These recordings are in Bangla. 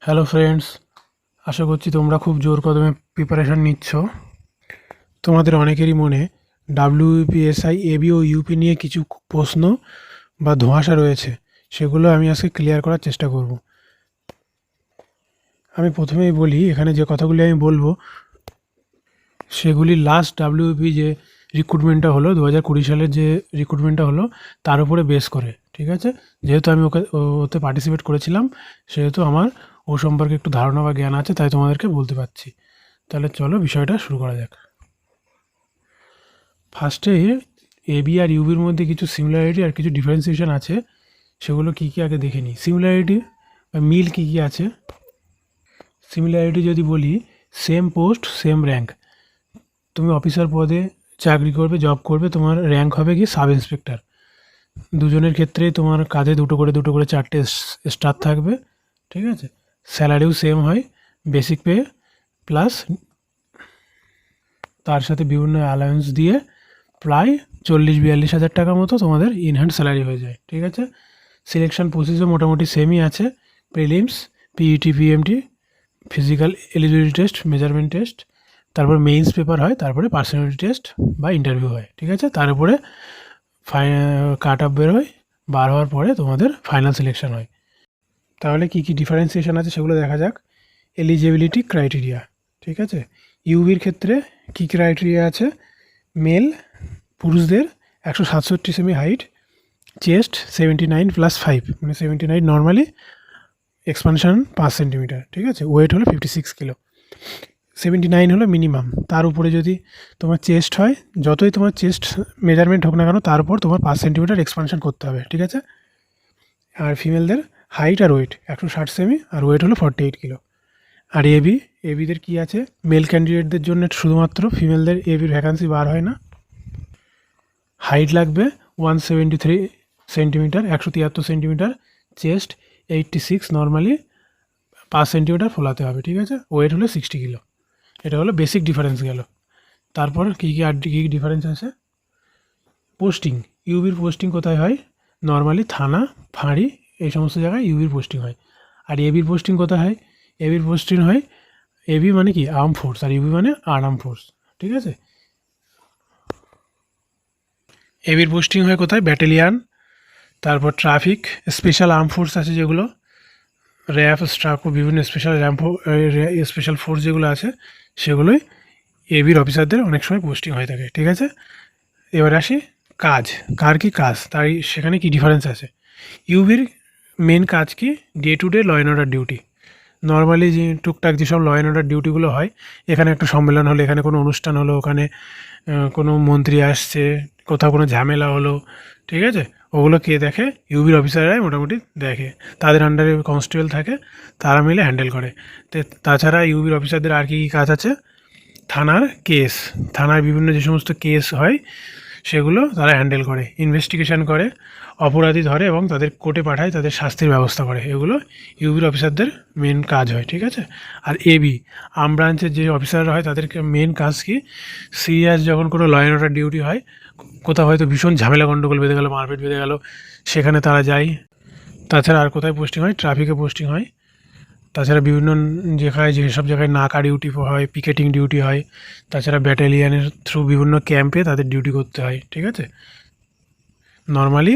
হ্যালো ফ্রেন্ডস, আশা করছি তোমরা খুব জোর কদমে প্রিপারেশান নিচ্ছ। তোমাদের অনেকেরই মনে ডাব্লিউপিএসআই এবি ও ইউপি নিয়ে কিছু প্রশ্ন বা ধোঁয়াশা রয়েছে, সেগুলো আমি আজকে ক্লিয়ার করার চেষ্টা করব। আমি প্রথমেই বলি, এখানে যে কথাগুলি আমি বলবো সেগুলি লাস্ট ডাব্লিউপি যে রিক্রুটমেন্টটা হলো 2020 সালের যে রিক্রুটমেন্টটা হলো তার উপরে বেস করে, ঠিক আছে? যেহেতু আমি ওতে পার্টিসিপেট করেছিলাম, সেহেতু আমার ও সম্পর্কে একটু ধারণা বা জ্ঞান আছে, তাই তোমাদেরকে বলতে পারছি। তাহলে চলো বিষয়টা শুরু করা যাক। ফার্স্টে এবি আর ইউবির মধ্যে কিছু সিমিলারিটি আর কিছু ডিফারেন্সিয়েশন আছে, সেগুলো কী কী আগে দেখে নিই। সিমিলারিটি বা মিল কী কী আছে? সিমিলারিটি যদি বলি, সেম পোস্ট সেম র্যাঙ্ক। তুমি অফিসার পদে চাকরি করবে, জব করবে, তোমার র্যাঙ্ক হবে কি সাব ইন্সপেক্টর। দুজনের ক্ষেত্রেই তোমার কাঁধে দুটো করে 4টে স্টার থাকবে, ঠিক আছে? স্যালারিও সেম হয়, বেসিক পে প্লাস তার সাথে বিভিন্ন অ্যালাউন্স দিয়ে প্রায় 40-42 হাজার টাকা মতো তোমাদের ইনহ্যান্ড স্যালারি হয়ে যায়, ঠিক আছে? সিলেকশন প্রসেসও মোটামুটি সেমই আছে। Prelims, PET, PMT, physical eligibility test, measurement test, তারপর মেইনস পেপার হয়, তারপরে পার্সোনালিটি টেস্ট বা ইন্টারভিউ হয়, ঠিক আছে? তার উপরে কাট অফ বের হয়, বার হওয়ার পরে তোমাদের ফাইনাল সিলেকশন হয়। তাহলে কী কী ডিফারেন্সিয়েশন আছে সেগুলো দেখা যাক। এলিজিবিলিটি ক্রাইটেরিয়া, ঠিক আছে? ইউবির ক্ষেত্রে কী ক্রাইটেরিয়া আছে? মেল পুরুষদের 167 সেমি হাইট, চেস্ট 79+5 মানে 79 নর্মালি, এক্সপানশন 5 সেন্টিমিটার, ঠিক আছে? ওয়েট হলো 56 কিলো। 79 হলো মিনিমাম। তার উপরে যদি তোমার চেস্ট হয়, যতই তোমার চেস্ট মেজারমেন্ট হোক না কেন, তার উপর তোমার 5 সেন্টিমিটার এক্সপানশন করতে হবে, ঠিক আছে? আর ফিমেলদের হাইট আর ওয়েট 160 সেমি আর ওয়েট হলো 48 কিলো। আর এবিদের কী আছে? মেল ক্যান্ডিডেটদের জন্য শুধুমাত্র, ফিমেলদের এবির ভ্যাকান্সি বার হয় না। হাইট লাগবে 173 centimetre, 173 centimetre, chest 86 normally, 5 centimetre ফোলাতে হবে, ঠিক আছে? ওয়েট হলো 60 কিলো। এটা হলো বেসিক ডিফারেন্স গেল। তারপর কী কী আর কী কী ডিফারেন্স আছে? পোস্টিং, ইউবির পোস্টিং কোথায় হয়? নর্মালি থানা, ফাঁড়ি, এই সমস্ত জায়গায় ইউবির পোস্টিং হয়। আর এবির পোস্টিং কোথায় হয়? এবির পোস্টিং হয়, এবি মানে কি আর্ম ফোর্স, আর ইউবি মানে আর্ম ফোর্স, ঠিক আছে? এবির পোস্টিং হয় কোথায়? ব্যাটালিয়ান, তারপর ট্রাফিক, স্পেশাল আর্ম ফোর্স আছে যেগুলো, র্যাফ, স্ট্রাকো, বিভিন্ন স্পেশাল ফোর্স যেগুলো আছে, সেগুলোই এবির অফিসারদের অনেক সময় পোস্টিং হয়ে থাকে, ঠিক আছে? এবার আসি কাজ, কার কী কাজ, তাই সেখানে কী ডিফারেন্স আছে? ইউবির মেন কাজ কি? Day to day law and order duty. Normally যে টুকটাক যেসব ল অ্যান্ড অর্ডার ডিউটিগুলো হয়, এখানে একটা সম্মেলন হলো, এখানে কোনো অনুষ্ঠান হলো, ওখানে কোনো মন্ত্রী আসছে, কোথাও কোনো ঝামেলা হলো, ঠিক আছে? ওগুলো কে দেখে? ইউবির অফিসাররাই মোটামুটি দেখে। তাদের আন্ডারে কনস্টেবল থাকে, তারা মিলে হ্যান্ডেল করে। তাছাড়া ইউবির অফিসারদের আর কী কী কাজ আছে? থানার কেস, থানার বিভিন্ন যে সমস্ত কেস হয় সেগুলো তারা হ্যান্ডেল করে, ইনভেস্টিগেশন করে, অপরাধী ধরে এবং তাদের কোর্টে পাঠায়, তাদের শাস্তির ব্যবস্থা করে। এগুলো ইউবির অফিসারদের মেন কাজ হয়, ঠিক আছে? আর এবি আর্ম ব্রাঞ্চের যে অফিসাররা হয়, তাদেরকে মেন কাজ কি? সিরিয়াস যখন কোনো ল অ্যান্ড অর্ডার ডিউটি হয়, কোথাও হয়তো ভীষণ ঝামেলা গণ্ডগোল বেঁধে গেলো, মারপিট বেঁধে গেলো, সেখানে তারা যায়। তাছাড়া আর কোথায় পোস্টিং হয়? ট্রাফিকে পোস্টিং হয়। তাছাড়া বিভিন্ন যেসব জায়গায় নাকা ডিউটি হয়, পিকেটিং ডিউটি হয়, তাছাড়া ব্যাটালিয়ানের থ্রু বিভিন্ন ক্যাম্পে তাদের ডিউটি করতে হয়, ঠিক আছে? নর্মালি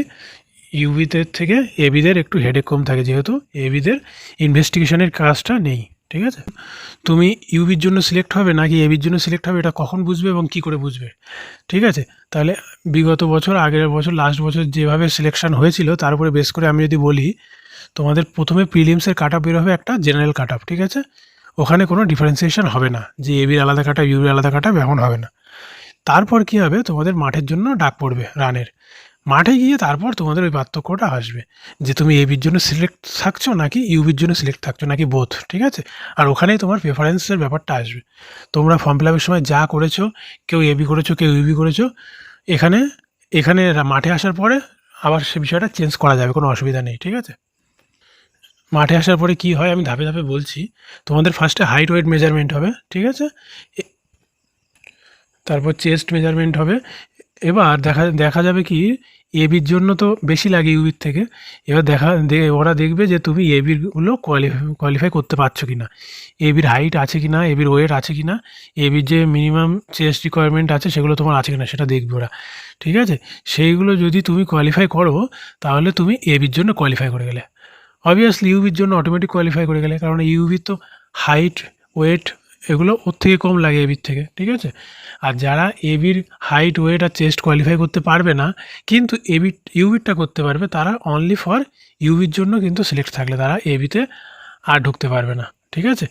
ইউবিদের থেকে এবিদের একটু হেডেক কম থাকে, যেহেতু এবিদের ইনভেস্টিগেশনের কাজটা নেই, ঠিক আছে? তুমি ইউবির জন্য সিলেক্ট হবে নাকি এবির জন্য সিলেক্ট হবে, এটা কখন বুঝবে এবং কী করে বুঝবে, ঠিক আছে? তাহলে বিগত বছর, আগের বছর, লাস্ট বছর যেভাবে সিলেকশন হয়েছিল তার উপরে বেস করে আমি যদি বলি, তোমাদের প্রথমে প্রিলিমসের কাট অফ বের হবে একটা জেনারেল কাট অফ, ঠিক আছে? ওখানে কোনো ডিফারেন্সিয়েশন হবে না যে এবির আলাদা কাট অফ, ইউবির আলাদা কাট অফ, এখন হবে না। তারপর কী হবে? তোমাদের মাঠের জন্য ডাক পড়বে, রানের। মাঠে গিয়ে তারপর তোমাদের ওই পার্থক্যটা আসবে যে তুমি এবির জন্য সিলেক্ট থাকছো নাকি ইউবির জন্য সিলেক্ট থাকছো, নাকি বোথ, ঠিক আছে? আর ওখানেই তোমার প্রেফারেন্সের ব্যাপারটা আসবে। তোমরা ফর্ম ফিল আপের সময় যা করেছো, কেউ এবি করেছো, কেউ ইউবি করেছো, এখানে এখানে মাঠে আসার পরে আবার সে বিষয়টা চেঞ্জ করা যাবে, কোনো অসুবিধা নেই, ঠিক আছে? মাঠে আসার পরে কী হয় আমি ধাপে ধাপে বলছি। তোমাদের ফার্স্টে হাইট ওয়েট মেজারমেন্ট হবে, ঠিক আছে? তারপর চেস্ট মেজারমেন্ট হবে। এবার দেখা দেখা যাবে কি এবির জন্য তো বেশি লাগে ইউবির থেকে। এবার ওরা দেখবে যে তুমি এবিরগুলো কোয়ালিফাই করতে পারছো কি না, এবির হাইট আছে কি না, এবির ওয়েট আছে কি না, এবির যে মিনিমাম চেস্ট রিকোয়ারমেন্ট আছে সেগুলো তোমার আছে কি না সেটা দেখবে ওরা, ঠিক আছে? সেইগুলো যদি তুমি কোয়ালিফাই করো তাহলে তুমি এবির জন্য কোয়ালিফাই করে গেলে। অবভিয়াসলি ইউবির জন্য অটোমেটিক কোয়ালিফাই করে গেলে, কারণ ইউবির তো হাইট, ওয়েট এগুলো ওর থেকে কম লাগে এবির থেকে, ঠিক আছে? আর যারা এবির হাইট, ওয়েট আর চেস্ট কোয়ালিফাই করতে পারবে না কিন্তু ইউবিরটা করতে পারবে, তারা অনলি ফর ইউবির জন্য কিন্তু সিলেক্ট থাকলে তারা এবিতে আর ঢুকতে পারবে না, ঠিক আছে?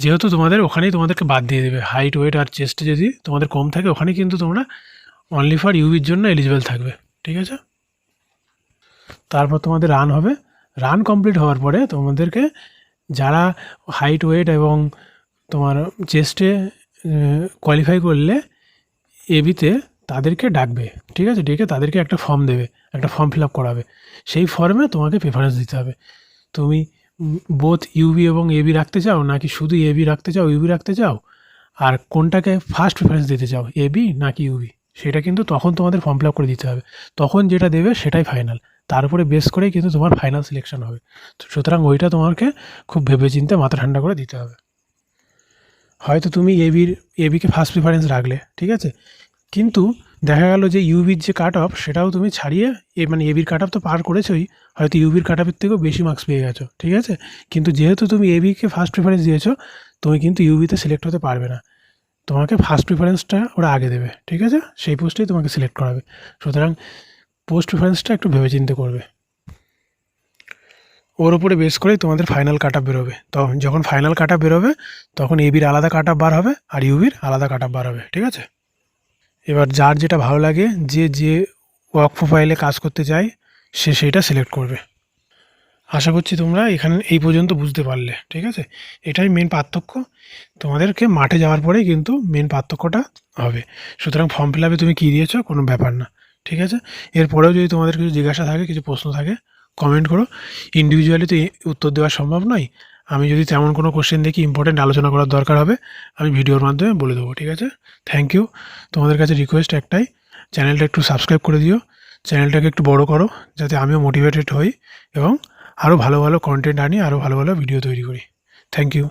যেহেতু ওখানেই তোমাদেরকে বাদ দিয়ে দেবে, হাইট, ওয়েট আর চেস্টে যদি তোমাদের কম থাকে ওখানেই কিন্তু তোমরা অনলি ফর ইউবির জন্য এলিজিবল থাকবে, ঠিক আছে? তারপর তোমাদের রান হবে। রান কমপ্লিট হওয়ার পরে তোমাদেরকে যারা হাইট, ওয়েট এবং তোমার চেস্টে কোয়ালিফাই করলে এবিতে তাদেরকে ডাকবে, ঠিক আছে? ডেকে তাদেরকে একটা ফর্ম দেবে, একটা ফর্ম ফিল আপ করাবে। সেই ফর্মে তোমাকে প্রেফারেন্স দিতে হবে। তুমি বোথ ইউবি এবং এবি রাখতে চাও, নাকি শুধু এবি রাখতে চাও, ইউবি রাখতে চাও, আর কোনটাকে ফার্স্ট প্রেফারেন্স দিতে চাও, এবি নাকি ইউবি, সেটা কিন্তু তখন তোমাদের ফর্ম ফিল আপ করে দিতে হবে। তখন যেটা দেবে সেটাই ফাইনাল, তার উপরে বেস করেই কিন্তু তোমার ফাইনাল সিলেকশন হবে। তো সুতরাং ওইটা তোমাকে খুব ভেবেচিন্তে মাথা ঠান্ডা করে দিতে হবে। হয়তো তুমি এবিকে ফার্স্ট প্রিফারেন্স রাখলে, ঠিক আছে? কিন্তু দেখা গেল যে ইউবির যে কাট অফ সেটাও তুমি ছাড়িয়ে মানে এবির কাট অফ তো পার করেছোই, হয়তো ইউবির কাট অফের থেকেও বেশি মার্কস পেয়ে গেছো, ঠিক আছে? কিন্তু যেহেতু তুমি এবিকে ফার্স্ট প্রিফারেন্স দিয়েছো, তুমি কিন্তু ইউবিতে সিলেক্ট হতে পারবে না। তোমাকে ফার্স্ট প্রিফারেন্সটা ওরা আগে দেবে, ঠিক আছে? সেই পোস্টেই তোমাকে সিলেক্ট করাবে। সুতরাং পোস্ট প্রিফারেন্সটা একটু ভেবেচিন্তে করবে। ওর উপরে বেস করেই তোমাদের ফাইনাল কাট আপ বেরোবে। তখন যখন ফাইনাল কাট আপ বেরোবে তখন এবির আলাদা কাট আপ বার হবে আর ইউবির আলাদা কাট আপ বার হবে, ঠিক আছে? এবার যার যেটা ভালো লাগে, যে ওয়ার্ক প্রোফাইলে কাজ করতে চায় সে সেইটা সিলেক্ট করবে। আশা করছি তোমরা এখানে এই পর্যন্ত বুঝতে পারলে, ঠিক আছে? এটাই মেন পার্থক্য। তোমাদেরকে মাঠে যাওয়ার পরেই কিন্তু মেন পার্থক্যটা হবে। সুতরাং ফর্ম ফিল আপে তুমি কী দিয়েছো কোনো ব্যাপার না, ঠিক আছে? এরপরেও যদি তোমাদের কিছু জিজ্ঞাসা থাকে, কিছু প্রশ্ন থাকে, কমেন্ট করো। ইন্ডিভিজুয়ালি তো উত্তর দেওয়া সম্ভব নয়। আমি যদি তেমন কোনো কোশ্চেন দেখি ইম্পর্টেন্ট আলোচনা করার দরকার হবে, আমি ভিডিওর মাধ্যমে বলে দেবো, ঠিক আছে? Thank you. তোমাদের কাছে রিকোয়েস্ট একটাই, চ্যানেলটা একটু সাবস্ক্রাইব করে দিও, চ্যানেলটাকে একটু বড় করো যাতে আমিও মোটিভেটেড হই এবং আরও ভালো ভালো কন্টেন্ট আনি, আরও ভালো ভালো ভিডিও তৈরি করি। Thank you.